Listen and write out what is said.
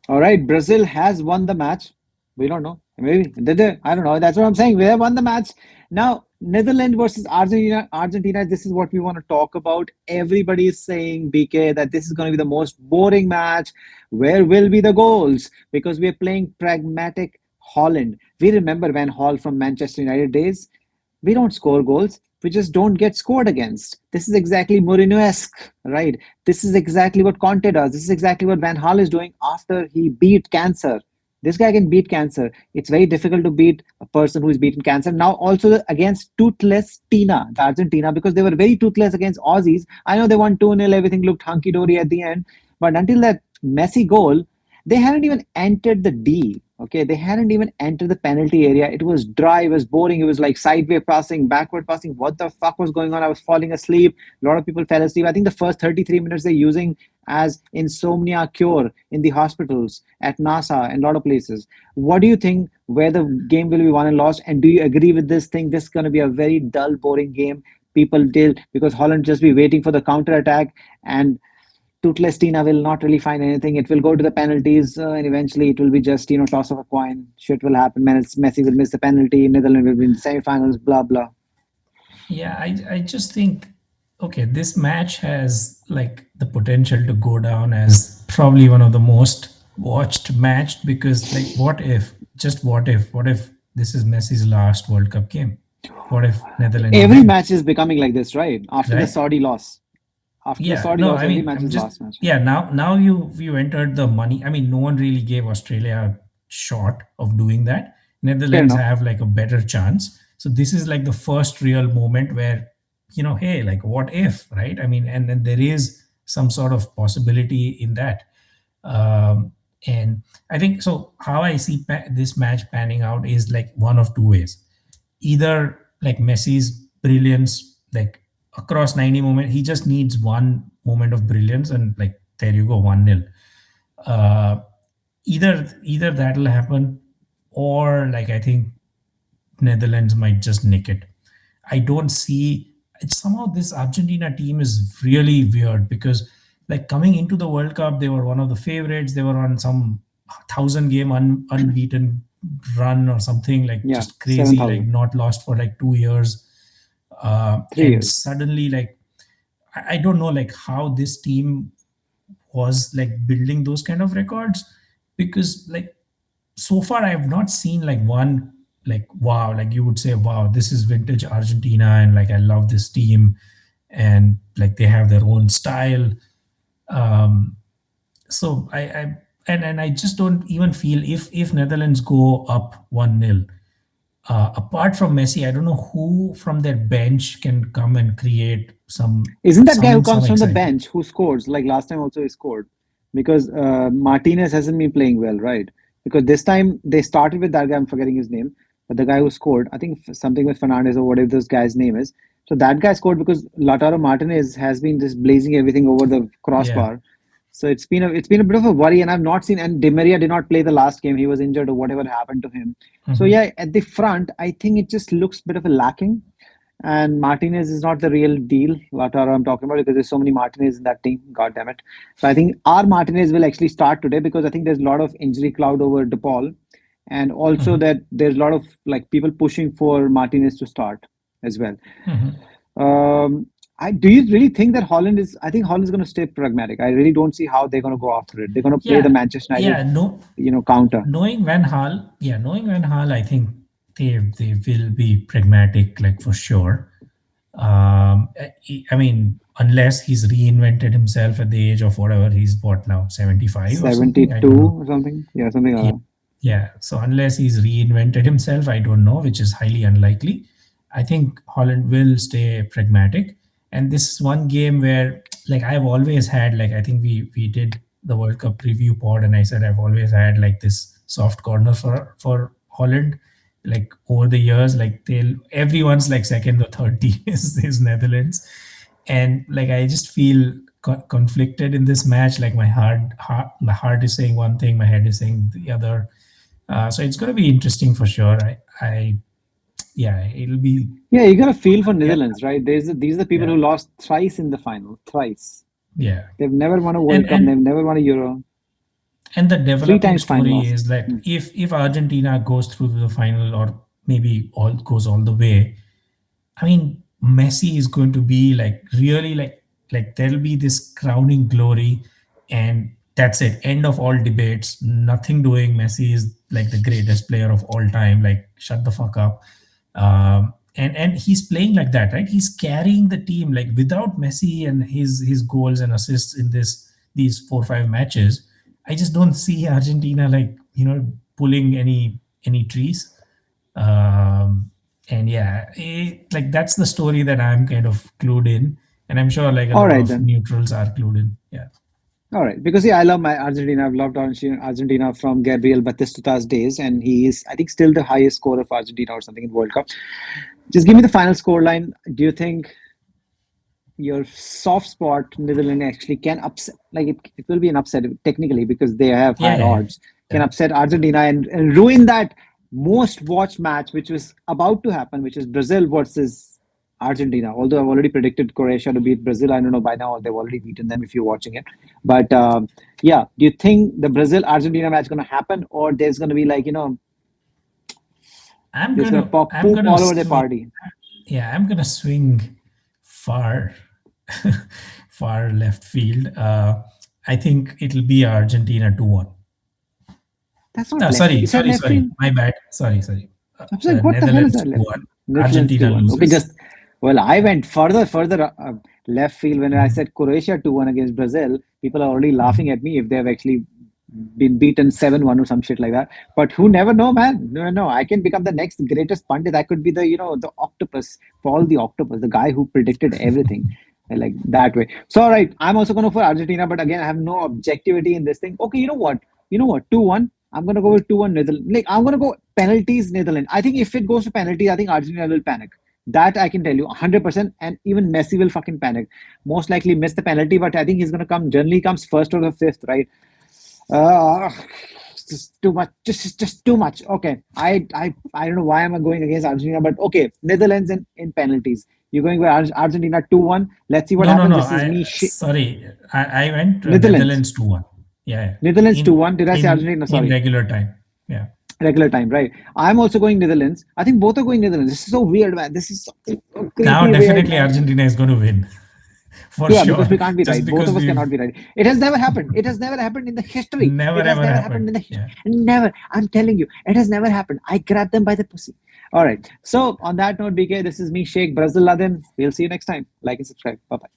All right, Brazil has won the match. We don't know. Maybe did they? I don't know. That's what I'm saying. We have won the match. Now, Netherlands versus Argentina. Argentina. This is what we want to talk about. Everybody is saying, BK, that this is going to be the most boring match. Where will be the goals? Because we are playing pragmatic Holland. We remember Van Hall from Manchester United days. We don't score goals. We just don't get scored against. This is exactly Mourinho-esque, right? This is exactly what Conte does. This is exactly what Van Gaal is doing after he beat cancer. This guy can beat cancer. It's very difficult to beat a person who is beaten cancer. Now, also against toothless Tina, the Argentina, because they were very toothless against Aussies. I know they won 2-0, everything looked hunky dory at the end. But until that Messi goal, they hadn't even entered the D. Okay, they hadn't even entered the penalty area. It was dry, it was boring, it was like sideways passing, backward passing. What the fuck was going on? I was falling asleep. A lot of people fell asleep. I think the first 33 minutes they're using as insomnia cure in the hospitals, at NASA, and a lot of places. What do you think where the game will be won and lost? And do you agree with this thing? This is going to be a very dull, boring game. People did because Holland just be waiting for the counter attack, and toothless Tina will not really find anything. It will go to the penalties, and eventually it will be just toss of a coin. Shit will happen. Messi will miss the penalty. Netherlands will be in the semifinals. Blah blah. Yeah, I just think, okay, this match has like the potential to go down as probably one of the most watched match, because like what if this is Messi's last World Cup game? What if Netherlands Every win? match is becoming like this, right? After the Right? Saudi loss. After the Yeah, Saudi no, loss, I every mean, match I'm is just, last match. yeah, now you entered the money. I mean, no one really gave Australia a shot of doing that. Fair Netherlands enough. have like a better chance. So this is like the first real moment where, hey, like what if, right? I mean, and then there is some sort of possibility in that. And I think so. How I see this match panning out is like one of two ways. Either like Messi's brilliance, like across 90 moment, he just needs one moment of brilliance, and like there you go, 1-0. Uh, either that'll happen, or like I think Netherlands might just nick it. I don't see it's somehow this Argentina team is really weird, because like coming into the World Cup, they were one of the favorites. They were on some 1,000 game unbeaten run or something, like Yeah, just crazy, like 7,000. not lost for like 2 years. Three And years. suddenly, like I don't know like how this team was like building those kind of records, because like so far I have not seen like one, like wow, like you would say wow, this is vintage Argentina, and like I love this team, and like they have their own style. um so and I just don't even feel, if Netherlands go up 1-0, apart from Messi, I don't know who from their bench can come and create Isn't that guy who some comes from the excitement. bench who scores? Like last time also he scored. Because Martinez hasn't been playing well, right? Because this time they started with that guy, I'm forgetting his name, but the guy who scored, I think something with Fernandez or whatever this guy's name is. So that guy scored because Lautaro Martinez has been just blazing everything over the Yeah. crossbar. So it's been a bit of a worry, and I've not seen, and Di Maria did not play the last game. He was injured or whatever happened to him. So Mhm. yeah, at the front, I think it just looks a bit of a lacking. And Martinez is not the real deal, what I'm talking about, because there's so many Martinez in that team. God damn it. So I think our Martinez will actually start today because I think there's a lot of injury cloud over DePaul. And also Mhm. that there's a lot of like people pushing for Martinez to start as well. Mhm. Do you really think that Holland is? I think Holland is going to stay pragmatic. I really don't see how they're going to go after it. They're going to play the Yeah, Manchester United, yeah, no, counter. knowing Van Hal, I think they will be pragmatic, like for sure. I mean, unless he's reinvented himself at the age of whatever he's, what now, 75 or something, I 72 don't know. or something. Yeah, something Yeah, like that. yeah. So unless he's reinvented himself, I don't know, which is highly unlikely. I think Holland will stay pragmatic. And this is one game where, like, I've always had, like, I think we did the World Cup preview pod, and I said I've always had like this soft corner for Holland. Like over the years, like they'll everyone's like second or third team is Netherlands, and like I just feel conflicted in this match. Like my heart is saying one thing, my head is saying the other. So it's going to be interesting for sure. Yeah, it'll be. Yeah, you got to feel for Yeah, Netherlands, right? These are the people yeah, who lost thrice in the final, thrice. yeah, They've never won a World and Cup. They've never won a Euro. And the Three developing times story finalist. is that Hmm. if Argentina goes through to the final, or maybe all goes all the way, I mean, Messi is going to be like really like there'll be this crowning glory, and that's it. End of all debates. Nothing doing. Messi is like the greatest player of all time. Like shut the fuck up. And he's playing like that, right? He's carrying the team. Like without Messi and his goals and assists in these 4 or 5 matches, I just don't see Argentina like pulling any trees. um, and yeah, like that's the story that I'm kind of clued in, and I'm sure like a All lot right of then. neutrals are clued in. Yeah, All right, because I love my Argentina. I've loved Argentina from Gabriel Batistuta's days, and he is, I think, still the highest scorer of Argentina or something in World Cup. Just give me the final score line. Do you think your soft spot Netherlands actually can upset? Like it will be an upset technically because they have yeah, higher yeah, odds. Can yeah. upset Argentina and ruin that most watched match, which was about to happen, which is Brazil versus Argentina. Although I've already predicted Croatia to beat Brazil, I don't know by now they've already beaten them if you're watching it. But yeah, do you think the Brazil Argentina match going to happen, or there's going to be like I'm there's going to gonna pop I'm poop gonna all over the swing. party? Yeah, I'm gonna swing far, far left field. I think it'll be Argentina 2-1. That's not left field. Sorry, You said sorry, left sorry. field. My bad. Sorry. I was like, what the hell is Netherlands that? 2-1. Netherlands Argentina 2-1. Okay, loses. just well, I went further left field when I Mhm, said Croatia 2-1 against Brazil. People are already laughing mhm. at me if they have actually been beaten 7-1 or some shit like that. But who never know, man? No, no, I can become the next greatest pundit. I could be the octopus, Paul the octopus, the guy who predicted everything. Like that way. So, all right, I'm also going to go for Argentina, but again, I have no objectivity in this thing. Okay, you know what? 2-1. I'm gonna go with 2-1 Netherlands. Like I'm gonna go penalties Netherlands. I think if it goes to penalties, I think Argentina will panic. That I can tell you 100%. And even Messi will fucking panic. Most likely miss the penalty, but I think he's gonna come. Generally comes first or the fifth, right? Uh, just too much. Just too much. Okay. I don't know why am I going against Argentina, but okay. Netherlands in penalties. You're going with Argentina 2-1. Let's see what No, no, happens. no. This is me. Sorry. I went Netherlands. Netherlands 2-1. Yeah, yeah. Netherlands 2-1. Did I say Argentina? In Sorry. regular time. Yeah. Regular time, right? I'm also going Netherlands. I think both are going Netherlands. This is so weird, man. This is so Now creepy weird, definitely man. Argentina is going to win for Yeah, because sure. we can't be Just right. Both because of us we've cannot be right. It has never happened. It has never happened in the history. never It has ever never happened happened. in the Yeah. never. I'm telling you, it has never happened. I grabbed them by the pussy. All right. So on that note, BK, this is me, Sheikh Brazil Ladin. We'll see you next time. Like and subscribe. Bye bye.